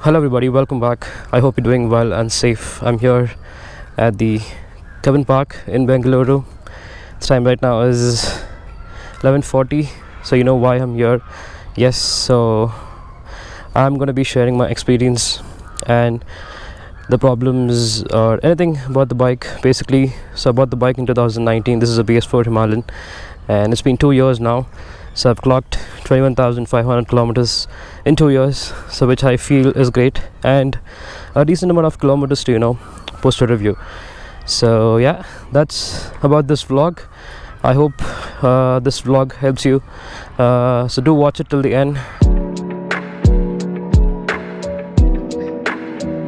Hello everybody, welcome back. I hope you're doing well and safe. I'm here at the Kevin Park in Bengaluru. The time right now is 11:40, so you know why I'm here. Yes, so I'm going to be sharing my experience and the problems or anything about the bike basically. So I bought the bike in 2019. This is a BS4 Himalayan and it's been 2 years now. So I've clocked 21,500 kilometers in 2 years, so which I feel is great, and a decent amount of kilometers to post a review. So yeah, that's about this vlog. I hope this vlog helps you, so do watch it till the end.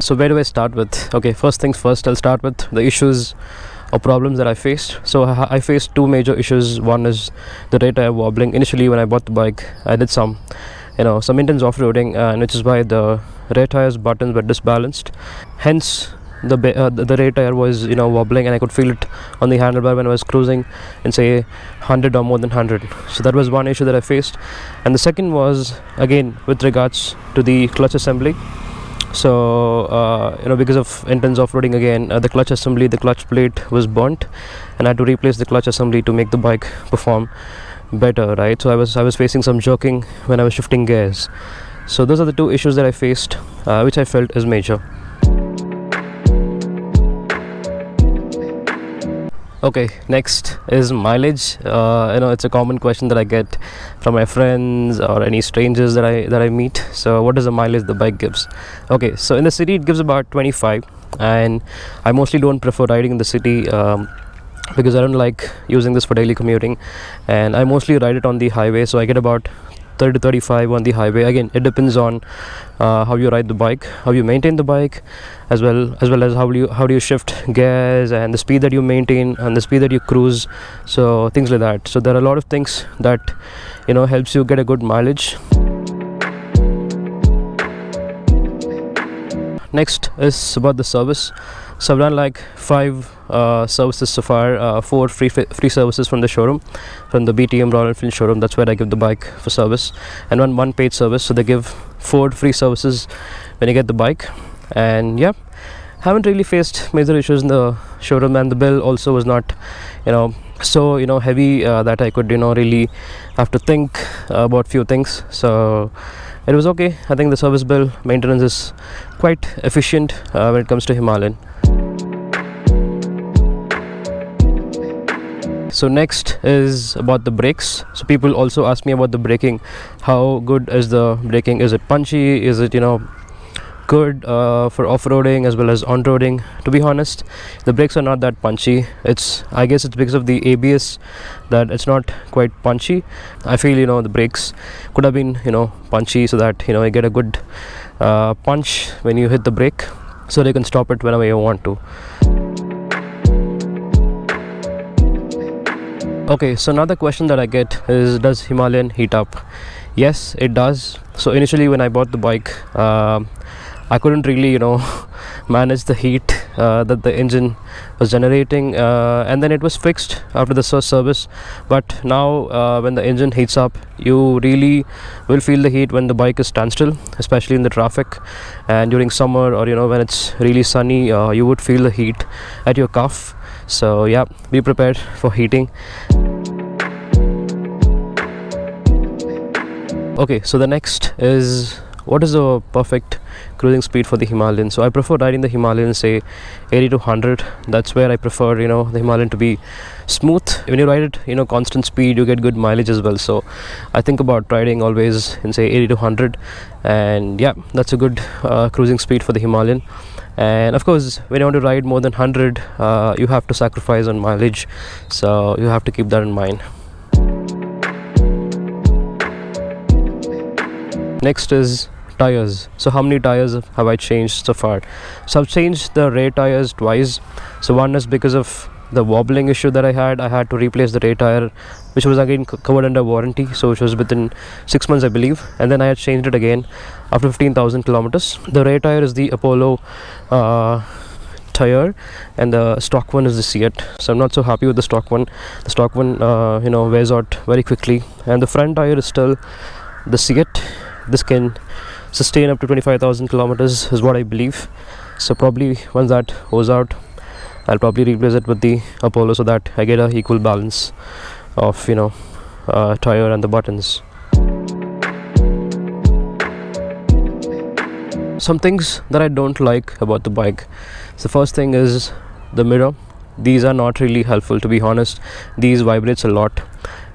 So where do I start with? Okay, first things first, I'll start with the issues or problems that I faced. So I faced two major issues. One is the rear tire wobbling. Initially when I bought the bike, I did some intense off-roading, and which is why the rear tire's buttons were disbalanced. Hence the rear tire was wobbling, and I could feel it on the handlebar when I was cruising in say 100 or more than 100. So that was one issue that I faced. And the second was again with regards to the clutch assembly. So because of intense off-roading again, the clutch assembly, the clutch plate was burnt, and I had to replace the clutch assembly to make the bike perform better, right? So I was facing some jerking when I was shifting gears. So those are the two issues that I faced, which I felt is major. Okay, next is mileage. It's a common question that I get from my friends or any strangers that I meet. So what is the mileage the bike gives? Okay, so in the city it gives about 25, and I mostly don't prefer riding in the city because I don't like using this for daily commuting, and I mostly ride it on the highway. So I get about 30 to 35 on the highway. Again, it depends on how you ride the bike, how you maintain the bike, as well as how do you shift gears, and the speed that you maintain and the speed that you cruise. So things like that. So there are a lot of things that helps you get a good mileage. Next is about the service. So I've done like 5 services so far, 4 free services from the showroom, from the BTM Royal Enfield showroom. That's where I give the bike for service, and one paid service. So they give 4 free services when you get the bike. And yeah, haven't really faced major issues in the showroom, and the bill also was not so heavy that I could really have to think about few things. So it was okay. I think the service bill maintenance is quite efficient when it comes to Himalayan. So next is about the brakes. So people also ask me about the braking. How good is the braking? Is it punchy? Is it good for off-roading as well as on-roading? To be honest, the brakes are not that punchy. I guess it's because of the ABS that it's not quite punchy. I feel the brakes could have been punchy, so that you get a good punch when you hit the brake, so they can stop it whenever you want to. Okay, so another question that I get is, does Himalayan heat up? Yes, it does. So initially when I bought the bike, I couldn't really manage the heat that the engine was generating, and then it was fixed after the first service. But now when the engine heats up, you really will feel the heat when the bike is standstill, especially in the traffic and during summer, or when it's really sunny. You would feel the heat at your cuff. So yeah, be prepared for heating. Okay, so the next is, what is the perfect cruising speed for the Himalayan? So I prefer riding the Himalayan say 80 to 100. That's where I prefer the Himalayan to be smooth. When you ride it constant speed, you get good mileage as well. So I think about riding always in say 80 to 100, and yeah, that's a good cruising speed for the Himalayan. And of course, when you want to ride more than 100, you have to sacrifice on mileage, so you have to keep that in mind. Next is tires. So how many tires have I changed so far? So I've changed the rear tires twice. So one is because of the wobbling issue that I had to replace the rear tire, which was again covered under warranty, so which was within 6 months I believe, and then I had changed it again after 15,000 kilometers. The rear tire is the Apollo tire, and the stock one is the Seat. So I'm not so happy with the stock one. The stock one wears out very quickly, and the front tire is still the Seat. This can sustain up to 25,000 kilometers is what I believe. So probably once that goes out, I'll probably replace it with the Apollo so that I get a equal balance of tire and the buttons. Some things that I don't like about the bike. So the first thing is the mirror. These are not really helpful, to be honest. These vibrates a lot,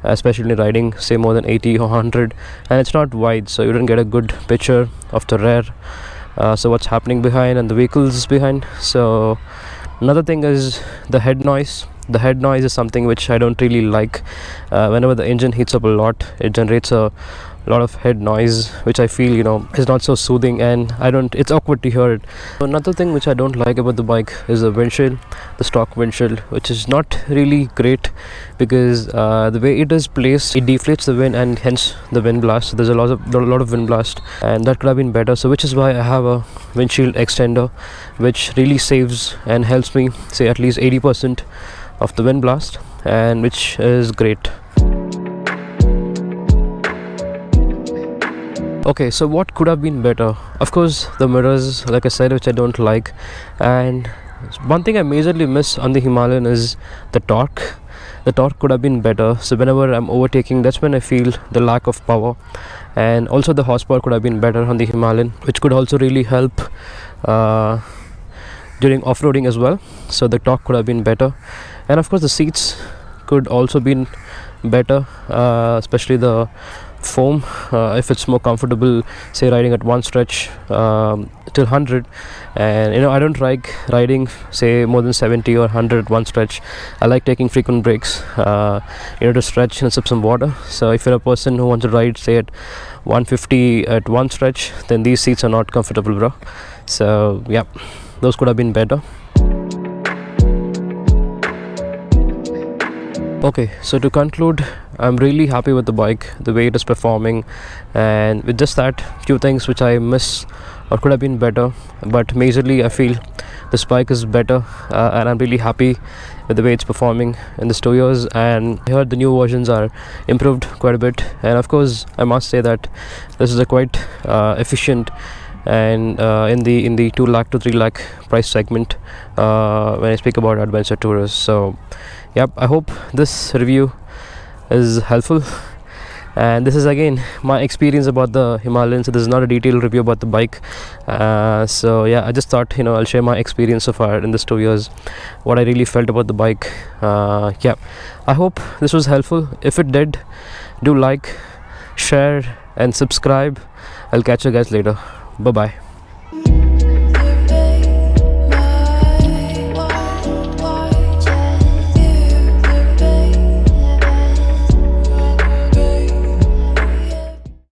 especially riding say more than 80 or 100, and it's not wide, so you don't get a good picture of the rear, so what's happening behind and the vehicles behind. So another thing is the head noise. The head noise is something which I don't really like. Whenever the engine heats up a lot, it generates a lot of head noise, which I feel is not so soothing, and it's awkward to hear it. Another thing which I don't like about the bike is the windshield, the stock windshield, which is not really great because the way it is placed, it deflates the wind and hence the wind blast. So there's a lot of wind blast, and that could have been better. So which is why I have a windshield extender, which really saves and helps me say at least 80% of the wind blast, and which is great. Okay, so what could have been better? Of course, the mirrors, like I said, which I don't like. And one thing I majorly miss on the Himalayan is the torque. The torque could have been better. So whenever I'm overtaking, that's when I feel the lack of power. And also the horsepower could have been better on the Himalayan, which could also really help during off-roading as well. So the torque could have been better. And of course the seats could also been better, especially the foam, if it's more comfortable say riding at one stretch till 100, and I don't like riding say more than 70 or 100 at one stretch. I like taking frequent breaks to stretch and sip some water. So if you're a person who wants to ride say at 150 at one stretch, then these seats are not comfortable, bro. So yeah, those could have been better. Okay, so to conclude, I'm really happy with the bike, the way it is performing, and with just that few things which I miss or could have been better, but majorly I feel this bike is better, and I'm really happy with the way it's performing in this 2 years. And I heard the new versions are improved quite a bit, and of course I must say that this is a quite efficient and in the 2 lakh to 3 lakh price segment when I speak about adventure tourers. So yep, I hope this review is helpful, and this is again my experience about the Himalayan. So this is not a detailed review about the bike, so yeah, I just thought I'll share my experience so far in this 2 years, what I really felt about the bike. Yeah, I hope this was helpful. If it did, do like, share and subscribe. I'll catch you guys later. Bye bye.